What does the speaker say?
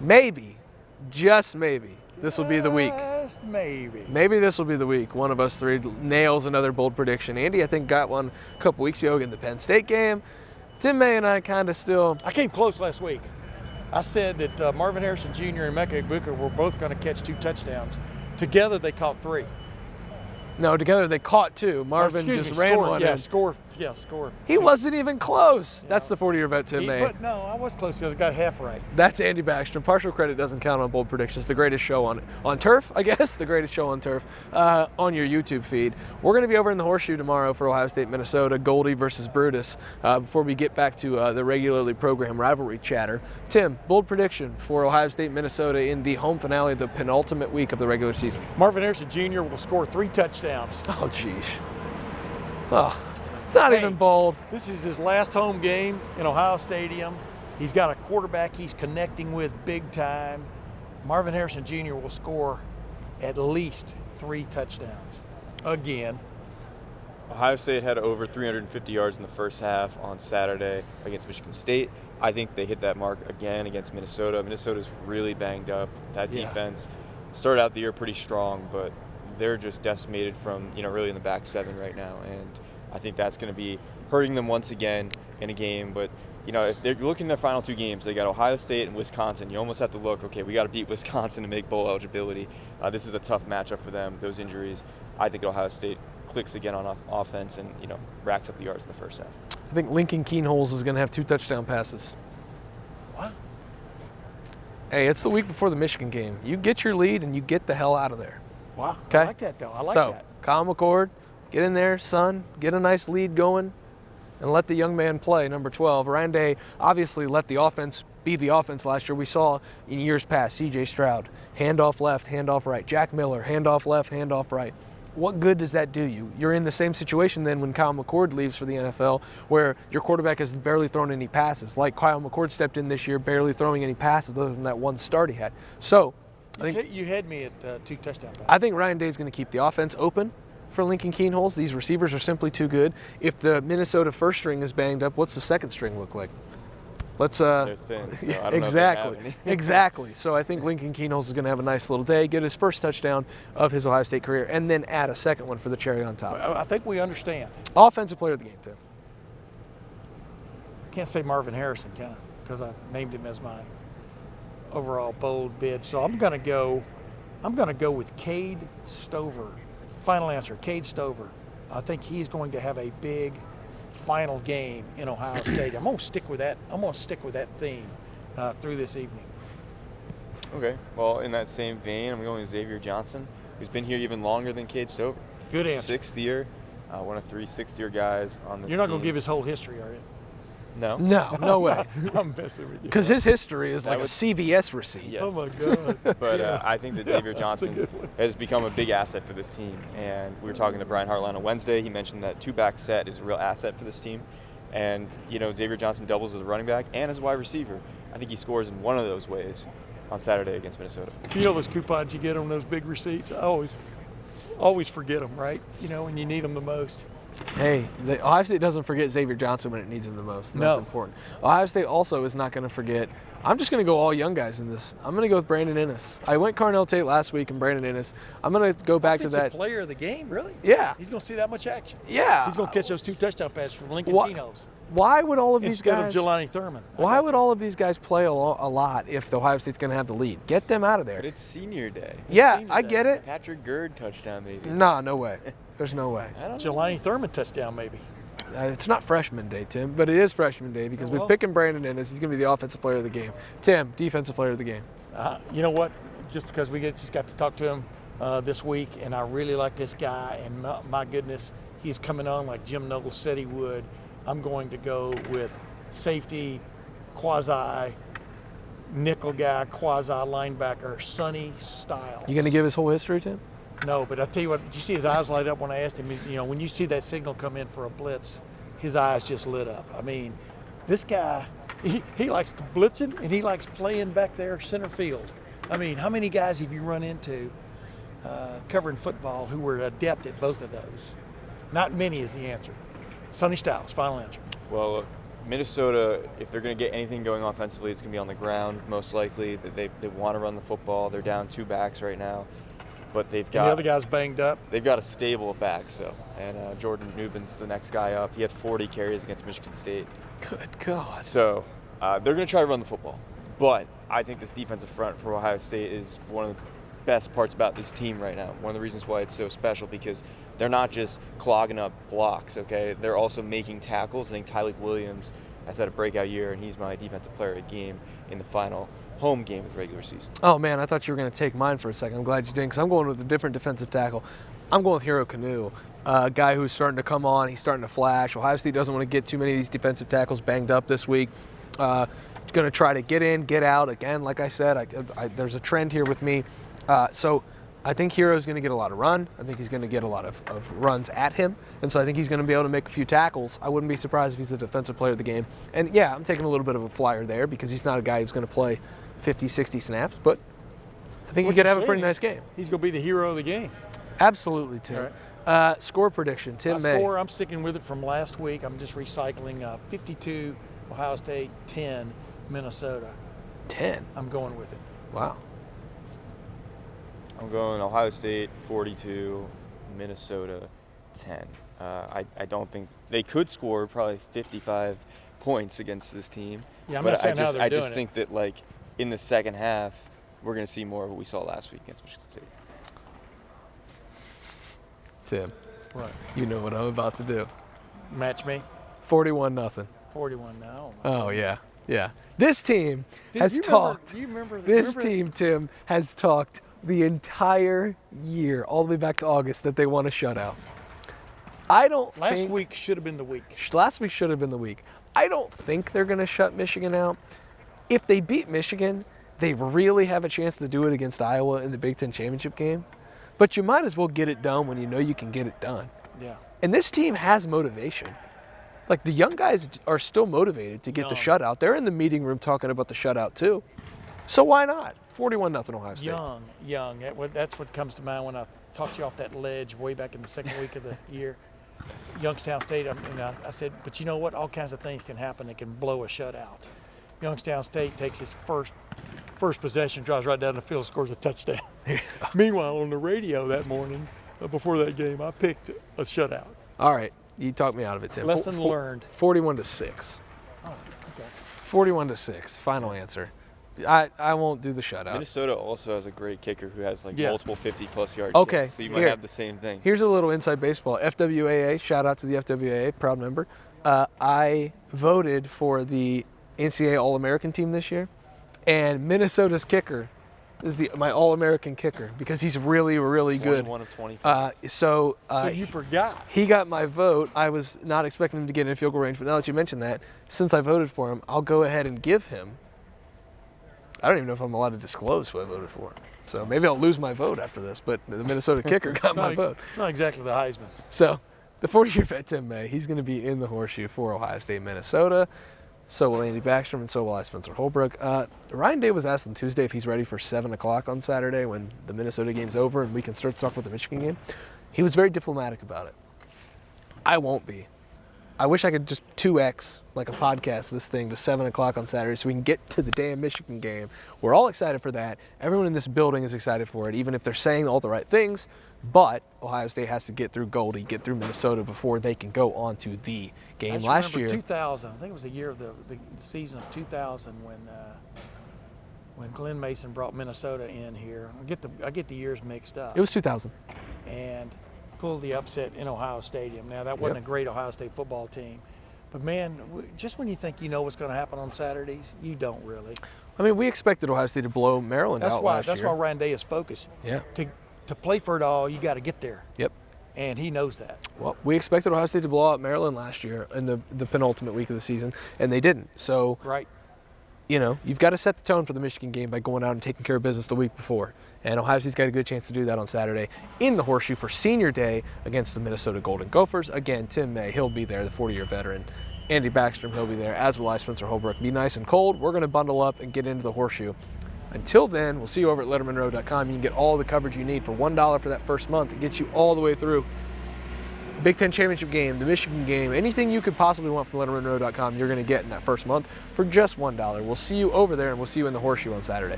maybe, just maybe, this will be the week. Just maybe. Maybe this will be the week one of us three nails another bold prediction. Andy, I think, got one a couple weeks ago in the Penn State game. Tim May and I kind of still. I came close last week. I said that Marvin Harrison Jr. and Mecca Booker were both going to catch 2 touchdowns. Together, they caught 3. No, together they caught 2. Marvin just ran score, one. Yeah, in. score. Yeah, score. He wasn't even close. Yeah. That's the 40-year vet Tim May. But no, I was close because I got half right. That's Andy Backstrom. Partial credit doesn't count on bold predictions. The greatest show on turf, I guess. The greatest show on turf on your YouTube feed. We're going to be over in the Horseshoe tomorrow for Ohio State, Minnesota, Goldie versus Brutus. Before we get back to the regularly programmed rivalry chatter, Tim, bold prediction for Ohio State, Minnesota in the home finale, the penultimate week of the regular season. Marvin Harrison Jr. will score 3 touchdowns. Oh, geez. Oh, it's not even bold. This is his last home game in Ohio Stadium. He's got a quarterback he's connecting with big time. Marvin Harrison Jr. will score at least 3 touchdowns. Again. Ohio State had over 350 yards in the first half on Saturday against Michigan State. I think they hit that mark again against Minnesota. Minnesota's really banged up. That defense started out the year pretty strong, but they're just decimated from, really in the back 7 right now. And I think that's going to be hurting them once again in a game. But, if they're looking at their final 2 games, they got Ohio State and Wisconsin. You almost have to look, okay, we got to beat Wisconsin to make bowl eligibility. This is a tough matchup for them, those injuries. I think Ohio State clicks again on offense and, racks up the yards in the first half. I think Lincoln Keenholz is going to have 2 touchdown passes. What? Hey, it's the week before the Michigan game. You get your lead and you get the hell out of there. Wow. Okay? I like that, though. I like that. Kyle McCord, get in there, son. Get a nice lead going and let the young man play, number 12. Ryan Day obviously let the offense be the offense last year. We saw in years past C.J. Stroud, handoff left, handoff right. Jack Miller, handoff left, handoff right. What good does that do you? You're in the same situation then when Kyle McCord leaves for the NFL, where your quarterback has barely thrown any passes. Like Kyle McCord stepped in this year, barely throwing any passes other than that one start he had. So I think you had me at 2 touchdown passes. I think Ryan Day is going to keep the offense open for Lincoln Keenholz. These receivers are simply too good. If the Minnesota first string is banged up, what's the second string look like? Let's They're thin, so I don't know if they have any. Exactly. So I think Lincoln Keenholz is going to have a nice little day, get his first touchdown of his Ohio State career, and then add a second one for the cherry on top. I think we understand. Offensive player of the game, Tim. Can't say Marvin Harrison, can I? Because I named him as my overall bold bid. So I'm going to go with Cade Stover. Final answer, Cade Stover. I think he's going to have a big final game in Ohio State. I'm going to stick with that. I'm going to stick with that theme through this evening. Okay. Well, in that same vein, I'm going with Xavier Johnson, who's been here even longer than Cade Stover. Good answer. 6th year, one of 3 6th-year guys on this You're not team. going to give his whole history, are you? No. No way. I'm messing with you. Because his history is like a CVS receipt. Yes. Oh, my God. But I think that Xavier Johnson has become a big asset for this team. And we were talking to Brian Hartline on Wednesday. He mentioned that 2-back set is a real asset for this team. And, Xavier Johnson doubles as a running back and as a wide receiver. I think he scores in one of those ways on Saturday against Minnesota. You know those coupons you get on those big receipts? I always forget them, right? When you need them the most. Hey, Ohio State doesn't forget Xavier Johnson when it needs him the most. And that's important. Ohio State also is not going to forget. I'm just going to go all young guys in this. I'm going to go with Brandon Innes. I went Carnell Tate last week and Brandon Innes. I'm going to go back to that. Player of the game, really? Yeah. He's going to see that much action. Yeah. He's going to catch those 2 touchdown passes from Lincoln Keenholz. Why would all of these Instead guys? of Jelani Thurman. Why would all of these guys play a lot if the Ohio State's going to have the lead? Get them out of there. But it's senior day. I get it. Patrick Gerd touchdown, maybe. Nah, no way. There's no way. I don't know. Jelani Thurman touchdown, maybe. It's not freshman day, Tim, but it is freshman day because we're picking Brandon Innes. He's going to be the offensive player of the game. Tim, defensive player of the game. You know what? Just because we just got to talk to him this week, and I really like this guy, and my goodness, he's coming on like Jim Knowles said he would. I'm going to go with safety, quasi nickel guy, quasi linebacker, Sonny Styles. You going to give his whole history, Tim? No, but I tell you what, did you see his eyes light up when I asked him? When you see that signal come in for a blitz, his eyes just lit up. I mean, this guy, he likes blitzing and he likes playing back there center field. I mean, how many guys have you run into covering football who were adept at both of those? Not many is the answer. Sonny Styles, final answer. Well, look, Minnesota, if they're going to get anything going offensively, it's going to be on the ground, most likely. They want to run the football. They're down 2 backs right now. But they've got... And the other guy's banged up. They've got a stable of backs, so. And Jordan Newbin's the next guy up. He had 40 carries against Michigan State. Good God. So they're going to try to run the football. But I think this defensive front for Ohio State is one of the best parts about this team right now. One of the reasons why it's so special, because they're not just clogging up blocks, okay? They're also making tackles. I think Tyleik Williams has had a breakout year, and he's my defensive player of the game in the final home game of the regular season. Oh, man, I thought you were going to take mine for a second. I'm glad you didn't, because I'm going with a different defensive tackle. I'm going with Hero Kanu, a guy who's starting to come on. He's starting to flash. Ohio State doesn't want to get too many of these defensive tackles banged up this week. Going to try to get in, get out. Again, like I said, there's a trend here with me. So I think Hero's going to get a lot of run. I think he's going to get a lot of runs at him. And so I think he's going to be able to make a few tackles. I wouldn't be surprised if he's the defensive player of the game. And, yeah, I'm taking a little bit of a flyer there because he's not a guy who's going to play 50, 60 snaps. But I think he could have a pretty nice game. He's going to be the hero of the game. Absolutely, Tim. Right. Score prediction, Tim May. Score, I'm sticking with it from last week. I'm just recycling 52 Ohio State, 10 Minnesota. 10? I'm going with it. Wow. I'm going Ohio State 42, Minnesota 10. I don't think they could score probably 55 points against this team. Yeah, I'm not saying how they're doing I just think that, like, in the second half, we're going to see more of what we saw last week against Michigan State. Tim, Right. you know what I'm about to do. Match me. 41-0. 41 now. Oh, yeah. Yeah. This team has you talked. Remember, This team, Tim, has talked the entire year, all the way back to August, that they want a shutout. I don't think... Last week should have been the week. Last week should have been the week. I don't think they're going to shut Michigan out. If they beat Michigan, they really have a chance to do it against Iowa in the Big Ten Championship game. But you might as well get it done when you know you can get it done. Yeah. And this team has motivation. Like, the young guys are still motivated to get the shutout. They're in the meeting room talking about the shutout too. So why not? 41-0 Ohio State. Young. That's what comes to mind when I talked you off that ledge way back in the second week of the year. Youngstown State, I said, but you know what? All kinds of things can happen that can blow a shutout. Youngstown State takes his first possession, drives right down the field, scores a touchdown. Meanwhile, on the radio that morning, before that game, I picked a shutout. All right. You talked me out of it, Tim. Lesson learned. 41-6. Oh, okay. 41-6. Final answer. I won't do the shutout. Minnesota also has a great kicker who has multiple 50-plus yard Okay, kicks, so you might have the same thing. Here's a little inside baseball. FWAA, shout out to the FWAA, proud member. I voted for the NCAA All-American team this year, and Minnesota's kicker is my All-American kicker because he's really, really good. 21 of 25. So you forgot. He got my vote. I was not expecting him to get in field goal range, but now that you mentioned that, since I voted for him, I'll go ahead and give him. I don't even know if I'm allowed to disclose who I voted for. So maybe I'll lose my vote after this, but the Minnesota kicker got my vote. It's not exactly the Heisman. So the 40-year vet, Tim May, he's going to be in the horseshoe for Ohio State, Minnesota. So will Andy Backstrom, and so will I, Spencer Holbrook. Ryan Day was asked on Tuesday if he's ready for 7 o'clock on Saturday when the Minnesota game's over and we can start to talk about the Michigan game. He was very diplomatic about it. I won't be. I wish I could just 2X, like a podcast, this thing to 7 o'clock on Saturday so we can get to the damn Michigan game. We're all excited for that. Everyone in this building is excited for it, even if they're saying all the right things. But Ohio State has to get through Goldie, get through Minnesota before they can go on to the game last year. 2000, I think it was the year of the season of 2000 when Glenn Mason brought Minnesota in here. I get the years mixed up. It was 2000. And pulled the upset in Ohio Stadium. Now, that wasn't a great Ohio State football team. But, man, just when you think you know what's going to happen on Saturdays, you don't really. I mean, we expected Ohio State to blow Maryland out last year. That's why Ryan Day is focused. Yeah. To play for it all, you got to get there. Yep. And he knows that. Well, we expected Ohio State to blow out Maryland last year in the penultimate week of the season, and they didn't. So, right. You know, you've got to set the tone for the Michigan game by going out and taking care of business the week before. And Ohio State's got a good chance to do that on Saturday in the horseshoe for senior day against the Minnesota Golden Gophers. Again, Tim May, he'll be there, the 40-year veteran. Andy Backstrom, he'll be there, as will I, Spencer Holbrook. Be nice and cold. We're going to bundle up and get into the horseshoe. Until then, we'll see you over at lettermenrow.com. You can get all the coverage you need for $1 for that first month. It gets you all the way through. Big Ten championship game, the Michigan game, anything you could possibly want from LettermenRow.com, you're going to get in that first month for just $1. We'll see you over there, and we'll see you in the Horseshoe on Saturday.